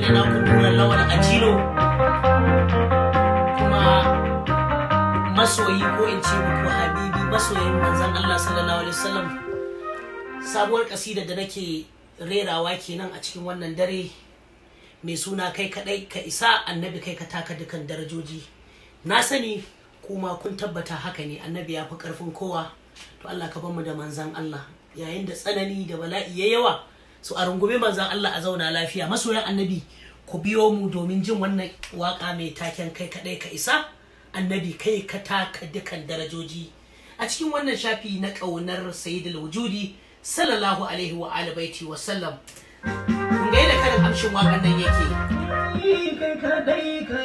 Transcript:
da naku Nura Lawal Ajilo, kuma masoyi ko in ce muku habibi masoyin manzon Allah sallallahu alaihi wasallam. Sabuwar kasida da nake rerawa kenan a cikin wannan dare mai suna kai kadai ka isa annabi kai ka taka dukan darajoji. Na sani kuma kun tabbata haka ne, annabi ya fi karfin kowa. To Allah ka bamu da manzon Allah yayin da tsanani da bala'i ya yawa, so a rungume manzon Allah a zauna lafiya. Masoyan annabi ku biyo mu domin jin wannan waka mai taken kai kadai ka isa annabi kai ka taka dukan darajoji a cikin wannan shafi na kaunar sayyidul wujudi sallallahu alaihi wa alihi baiti wa sallam. Kun ga yadda karin amshin wakan nan yake. Kai kadai ka